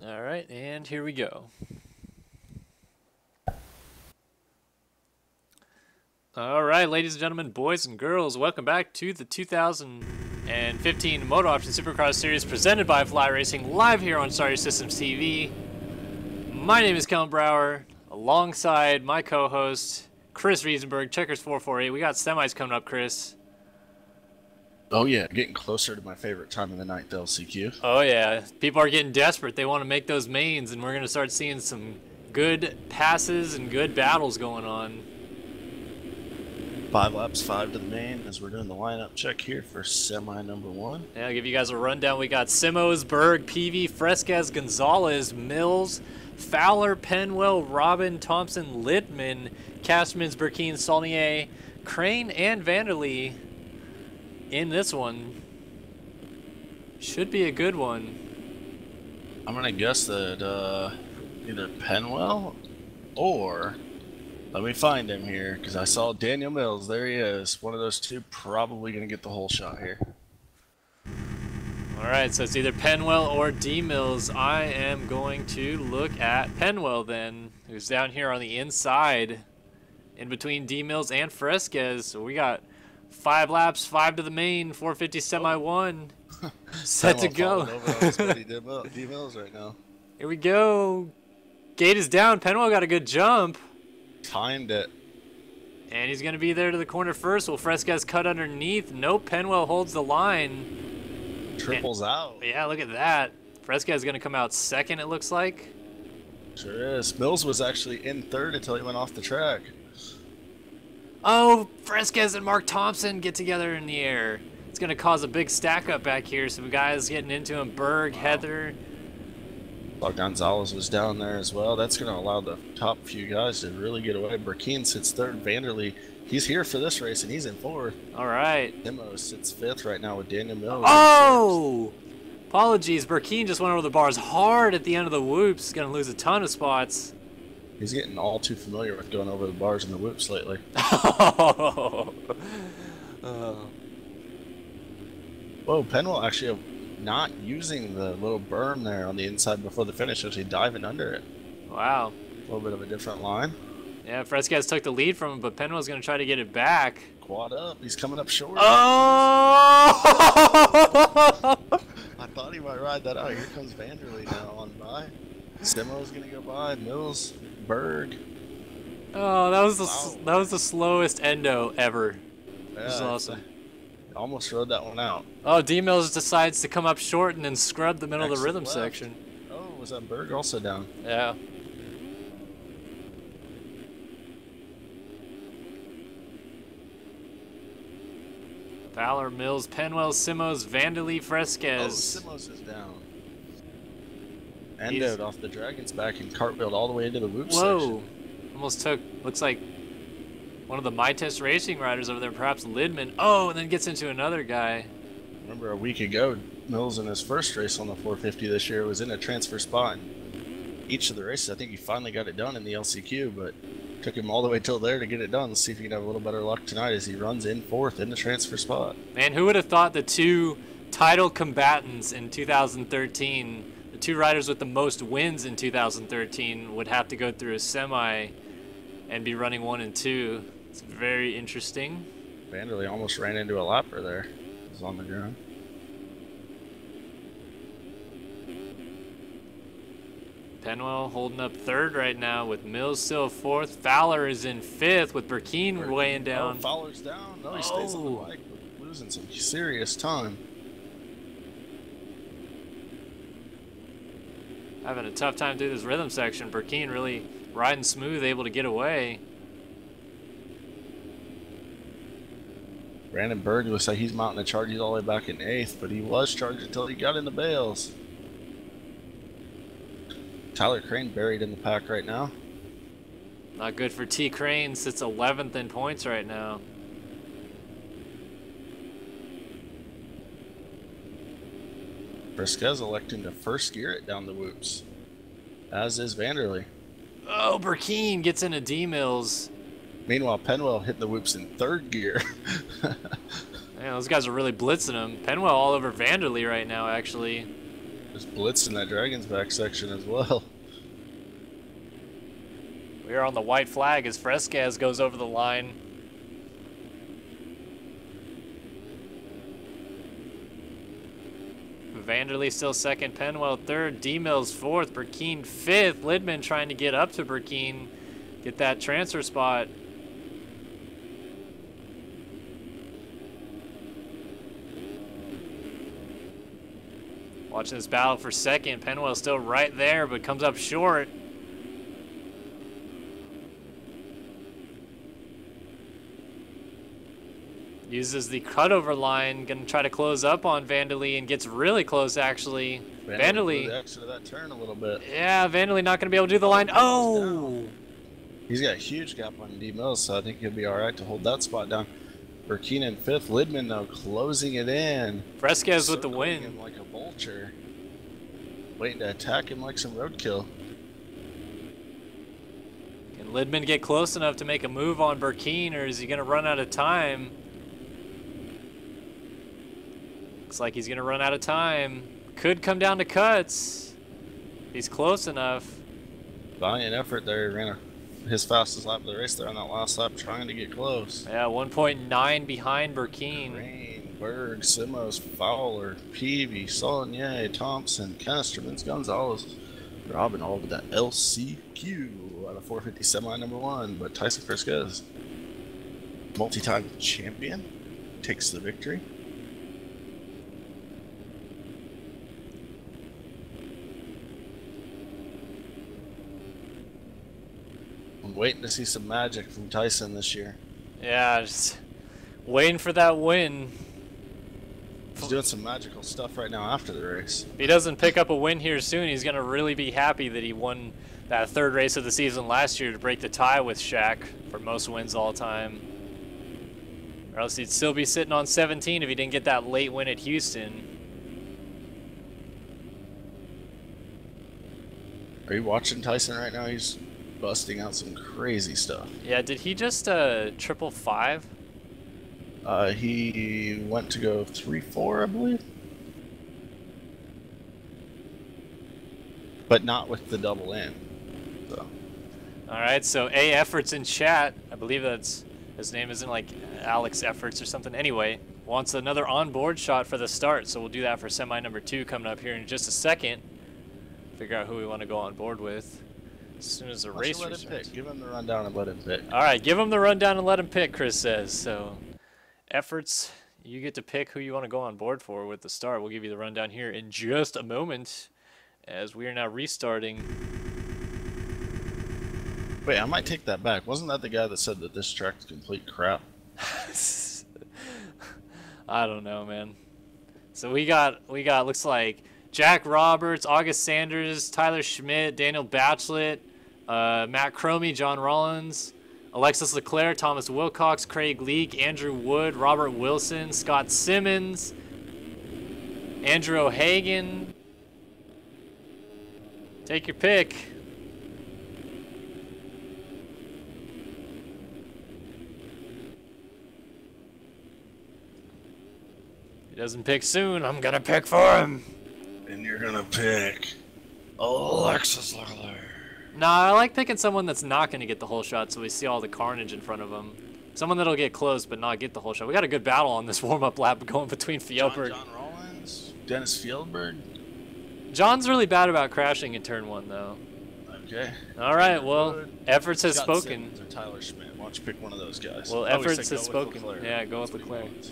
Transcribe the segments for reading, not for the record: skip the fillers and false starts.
All right, and here we go. All right, ladies and gentlemen, boys and girls, welcome back to the 2015 MotoOption Supercross Series presented by Fly Racing, live here on Star Systems TV. My name is Kellen Brower, alongside my co-host, Chris Riesenberg, Checkers448. We got semis coming up, Chris. Oh yeah, getting closer to my favorite time of the night, the LCQ. Oh yeah, people are getting desperate. They want to make those mains, and we're going to start seeing some good passes and good battles going on. 5 laps, 5 to the main, as we're doing the lineup check here for semi number 1. Yeah, I'll give you guys a rundown. We got Simos, Berg, Peavy, Fresquez, Gonzalez, Mills, Fowler, Penwell, Robin, Thompson, Littman, Castmans, Burkeen, Saulnier, Crane, and Vanderlee in this one. Should be a good one. I'm going to guess that either Penwell or... Let me find him here, because I saw Daniel Mills. There he is. One of those two probably going to get the whole shot here. All right, so it's either Penwell or D Mills. I am going to look at Penwell then, who's down here on the inside, in between D Mills and Fresquez. So we got 5 laps, 5 to the main, 450 semi 1, set to go. Over on his buddy D Mills right now. Here we go. Gate is down. Penwell got a good jump. Timed it. And he's going to be there to the corner first. Will Fresquez cut underneath? Nope, Penwell holds the line. Triples out. Yeah, look at that. Fresquez is going to come out second, it looks like. Sure is. Mills was actually in third until he went off the track. Oh, Fresquez and Mark Thompson get together in the air. It's going to cause a big stack up back here. Some guys getting into him. Berg, Heather. Gonzalez was down there as well. That's going to allow the top few guys to really get away. Burkeen sits third. Vanderlee, he's here for this race, and he's in fourth. All right. Nemo sits fifth right now with Daniel Mills. Oh! Apologies. Burkeen just went over the bars hard at the end of the whoops. He's going to lose a ton of spots. He's getting all too familiar with going over the bars and the whoops lately. Oh. Whoa, Penwell actually not using the little berm there on the inside before the finish, actually diving under it. Wow. A little bit of a different line. Yeah, Fresquez took the lead from him, but Penwell's going to try to get it back. Quad up. He's coming up short. Oh! I thought he might ride that out. Here comes Vanderlee now on by. Simo's going to go by. Mills, Berg. Oh, that was the slowest endo ever. Yeah, This is awesome. Almost rode that one out. Oh, D Mills decides to come up short and then scrub the middle of the rhythm left. section. Oh, was that Berg also down? Yeah. Fowler, Mills, Penwell, Simos, Vanderlee, Oh, Fresquez. Simos is down. Endoed off the Dragon's back and cartwheeled all the way into the whoop Whoa. section. Almost took, looks like one of the My Test Racing riders over there, perhaps Lidman. Oh, and then gets into another guy. Remember a week ago, Mills in his first race on the 450 this year was in a transfer spot. In each of the races, I think he finally got it done in the LCQ, but took him all the way till there to get it done. Let's see if he can have a little better luck tonight as he runs in fourth in the transfer spot. Man, who would have thought the two title combatants in 2013, the two riders with the most wins in 2013, would have to go through a semi and be running 1 and 2. It's very interesting. Vanderlee almost ran into a lapper there. He was on the ground. Penwell holding up third right now with Mills still fourth. Fowler is in fifth with Burkeen weighing down. Oh, Fowler's down. No, he stays on the bike, but losing some serious time. Having a tough time through this rhythm section. Burkeen really riding smooth, able to get away. Brandon Berg looks like he's mounting the charge. He's all the way back in 8th, but he was charged until he got in the bales. Tyler Crane buried in the pack right now. Not good for T. Crane, sits 11th in points right now. Fresquez electing to first gear it down the whoops, as is Vanderlee. Oh, Burkeen gets into D Mills. Meanwhile, Penwell hitting the whoops in 3rd gear. Man, those guys are really blitzing him. Penwell all over Vanderlee right now, actually. Just blitzing that Dragon's back section as well. We're on the white flag as Fresquez goes over the line. Vanderlee still second, Penwell third, D-Mills fourth, Burkeen fifth. Lidman trying to get up to Burkeen, get that transfer spot. Watching this battle for second. Penwell still right there, but comes up short. Uses the cutover line, gonna try to close up on Vanderlee and gets really close actually. Vanderlee. Extra that turn a little bit. Yeah, Vanderlee not gonna be able to do the line. Oh! He's got a huge gap on D-Mills, so I think he'll be all right to hold that spot down. Burkeen in fifth. Lidman though closing it in. Fresquez with the win. Him like a vulture, waiting to attack him like some roadkill. Can Lidman get close enough to make a move on Burkeen, or is he gonna run out of time? Looks like he's gonna run out of time. Could come down to cuts. He's close enough. Valiant effort there. Ran his fastest lap of the race there on that last lap, trying to get close. Yeah, 1.9 behind Burkeen. Crane, Berg, Simos, Fowler, Peavy, Saulnier, Thompson, Castermans, Gonzalez, Robin, all of that LCQ out of 450 semi #1. But Tyson Fresquez, multi-time champion, takes the victory. I'm waiting to see some magic from Tyson this year. Yeah, just waiting for that win. He's doing some magical stuff right now after the race. If he doesn't pick up a win here soon, he's going to really be happy that he won that third race of the season last year to break the tie with Shaq for most wins all time. Or else he'd still be sitting on 17 if he didn't get that late win at Houston. Are you watching Tyson right now? He's busting out some crazy stuff. Yeah, did he just triple five? He went to go 3-4, I believe. But not with the double in. So. Alright, so A Efforts in chat. I believe that's his name isn't like Alex Efforts or something. Anyway, wants another onboard shot for the start, so we'll do that for semi #2 coming up here in just a second. Figure out who we want to go on board with as soon as the race restarts. Give him the rundown and let him pick. Alright, give him the rundown and let him pick, Chris says. So, Efforts, you get to pick who you want to go on board for with the start. We'll give you the rundown here in just a moment as we are now restarting. Wait, I might take that back. Wasn't that the guy that said that this track's complete crap? I don't know, man. So we got looks like Jack Roberts, August Sanders, Tyler Schmidt, Daniel Batchelet, Matt Cromie, John Rollins, Alexis Leclerc, Thomas Wilcox, Craig Leake, Andrew Wood, Robert Wilson, Scott Simmons, Andrew O'Hagan. Take your pick. If he doesn't pick soon, I'm gonna pick for him. And you're gonna pick Alexis Leclerc. Nah, I like picking someone that's not gonna get the whole shot, so we see all the carnage in front of him. Someone that'll get close but not get the whole shot. We got a good battle on this warm-up lap going between Fjellberg. John Rollins, Dennis Fjellberg. John's really bad about crashing in turn 1, though. Okay. All right, well, Efforts has Scott spoken. Simmons or Tyler Schmidt. Why don't you pick one of those guys? Well, Oh, we Efforts said has go with spoken. Leclerc. Yeah, go with That's what he Leclerc. wants.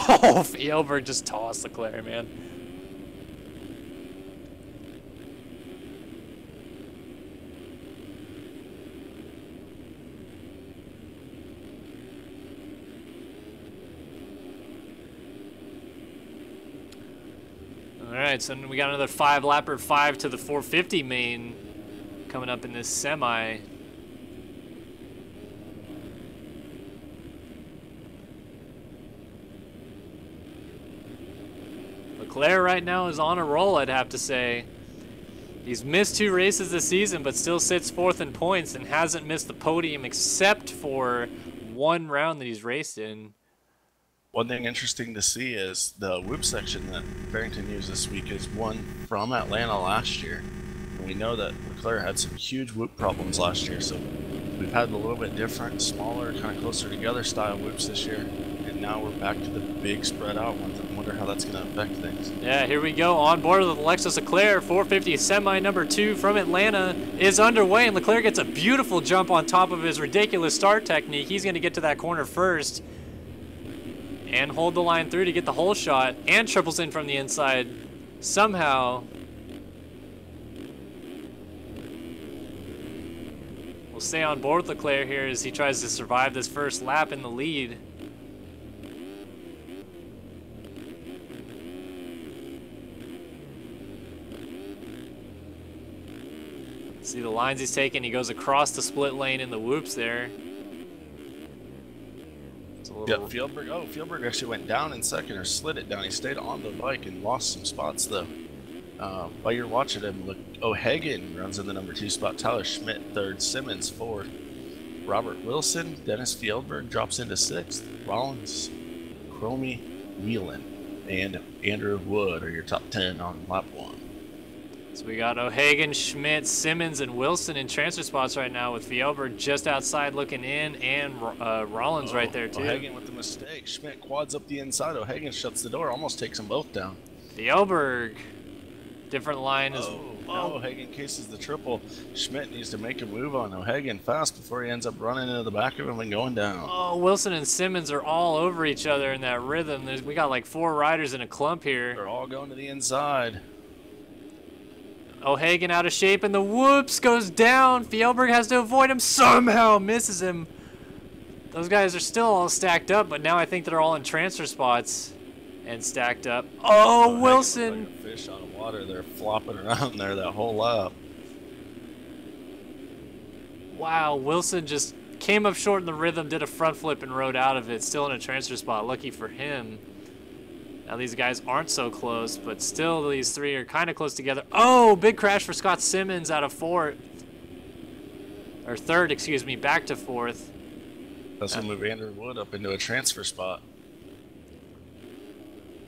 Oh, Fjellberg just tossed Leclerc, man. Alright, so we got another 5-lapper 5 to the 450 main coming up in this semi. Leclerc right now is on a roll, I'd have to say. He's missed 2 races this season, but still sits 4th in points and hasn't missed the podium except for 1 round that he's raced in. One thing interesting to see is the whoop section that Barrington used this week is one from Atlanta last year. And we know that Leclerc had some huge whoop problems last year, so we've had a little bit different, smaller, kind of closer together style whoops this year. And now we're back to the big spread out ones. I wonder how that's going to affect things. Yeah, here we go. On board with Alexis Leclerc. 450 semi number 2 from Atlanta is underway, and Leclerc gets a beautiful jump on top of his ridiculous start technique. He's going to get to that corner first and hold the line through to get the whole shot, and triples in from the inside somehow. We'll stay on board with Leclerc here as he tries to survive this first lap in the lead. See the lines he's taking. He goes across the split lane in the whoops there. Yeah, Fjellberg actually went down in second, or slid it down. He stayed on the bike and lost some spots though. While you're watching him, look, O'Hagan runs in the number 2 spot. Tyler Schmidt third, Simmons fourth, Robert Wilson, Dennis Fjellberg drops into 6th. Rollins, Cromie, Whelan, and Andrew Wood are your top 10 on lap 1. So we got O'Hagan, Schmidt, Simmons, and Wilson in transfer spots right now, with Fjellberg just outside looking in, and Rollins right there too. O'Hagan with the mistake. Schmidt quads up the inside. O'Hagan shuts the door, almost takes them both down. Fjellberg, different line as O'Hagan cases the triple. Schmidt needs to make a move on O'Hagan fast before he ends up running into the back of him and going down. Oh, Wilson and Simmons are all over each other in that rhythm. We got like 4 riders in a clump here. They're all going to the inside. O'Hagan out of shape, and the whoops goes down. Fjellberg has to avoid him, somehow misses him. Those guys are still all stacked up, but now I think they're all in transfer spots and stacked up. Oh, Wilson! Like a fish out of water. They're flopping around there that whole lap. Wow, Wilson just came up short in the rhythm, did a front flip, and rode out of it. Still in a transfer spot. Lucky for him. Now these guys aren't so close, but still these 3 are kind of close together. Oh, big crash for Scott Simmons out of 4th. Or 3rd, excuse me, back to 4th. That's going to move Andrew Wood up into a transfer spot.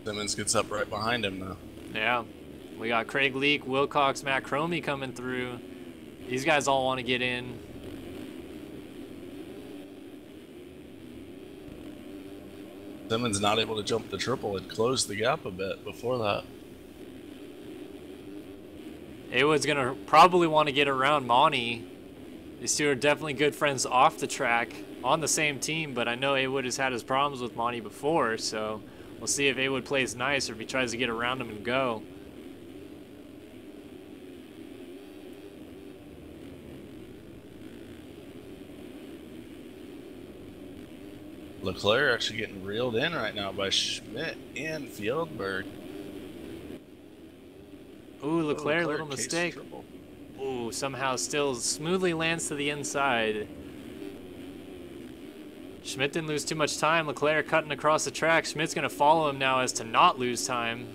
Simmons gets up right behind him now. Yeah. We got Craig Leake, Wilcox, Matt Cromie coming through. These guys all want to get in. Simmons not able to jump the triple and close the gap a bit before that. Awood's going to probably want to get around Monty. These 2 are definitely good friends off the track, on the same team, but I know Awood has had his problems with Monty before, so we'll see if Awood plays nice or if he tries to get around him and go. Leclerc actually getting reeled in right now by Schmidt and Fjellberg. Ooh, Leclerc, little mistake. Ooh, somehow still smoothly lands to the inside. Schmidt didn't lose too much time. Leclerc cutting across the track. Schmidt's going to follow him now as to not lose time.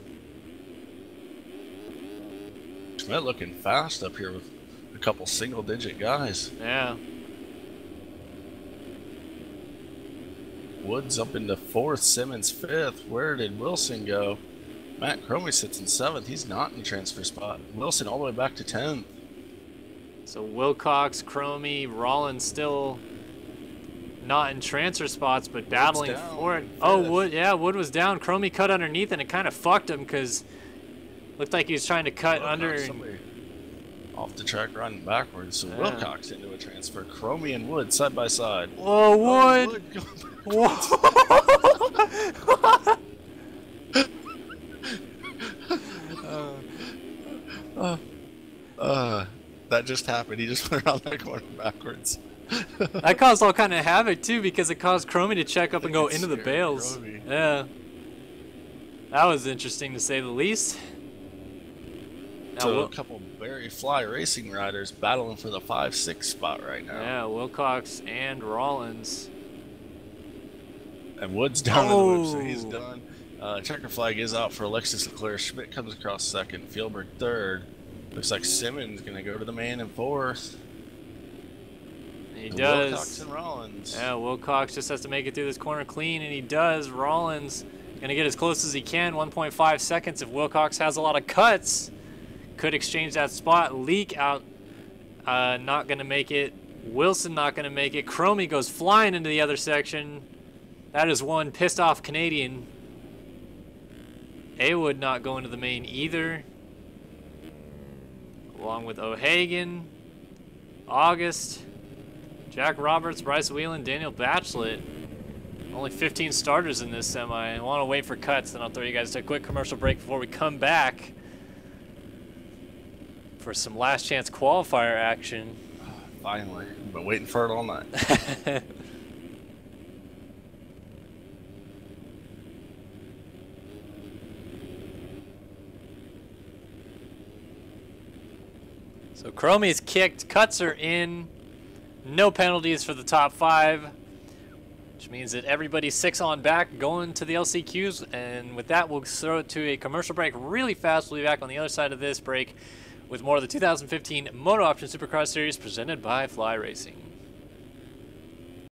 Schmidt looking fast up here with a couple single-digit guys. Yeah. Woods up into 4th, Simmons 5th. Where did Wilson go? Matt Cromie sits in 7th. He's not in the transfer spot. Wilson all the way back to 10th. So Wilcox, Cromie, Rollins still not in transfer spots, but battling for it. Oh, Wood was down. Cromie cut underneath, and it kind of fucked him because looked like he was trying to cut under. Off the track running backwards. So Wilcox into a transfer. Cromie and Wood side by side. Whoa, Wood! Whoa! That just happened. He just went around that corner backwards. That caused all kind of havoc too, because it caused Cromie to check up and go into the bales. Yeah, that was interesting to say the least. Now, so a couple very fly racing riders battling for the 5-6 spot right now. Yeah, Wilcox and Rollins. And Wood's down in the loop, so he's done. Checker flag is out for Alexis Leclerc. Schmidt comes across 2nd. Fjellberg 3rd. Looks like Simmons going to go to the man in 4th. He does. Wilcox and Rollins. Yeah, Wilcox just has to make it through this corner clean, and he does. Rollins going to get as close as he can, 1.5 seconds. If Wilcox has a lot of cuts, could exchange that spot. Leak out, not going to make it. Wilson not going to make it. Cromie goes flying into the other section. That is one pissed off Canadian. Awood not going to the main either. Along with O'Hagan, August, Jack Roberts, Bryce Whelan, Daniel Batchelot. Only 15 starters in this semi. I want to wait for cuts, then I'll throw you guys to a quick commercial break before we come back for some last chance qualifier action. Finally. I've been waiting for it all night. So Cromie's kicked, cuts are in, no penalties for the top 5, which means that everybody's 6 on back going to the LCQs, and with that we'll throw it to a commercial break really fast. We'll be back on the other side of this break with more of the 2015 MotoOption Supercross Series presented by Fly Racing.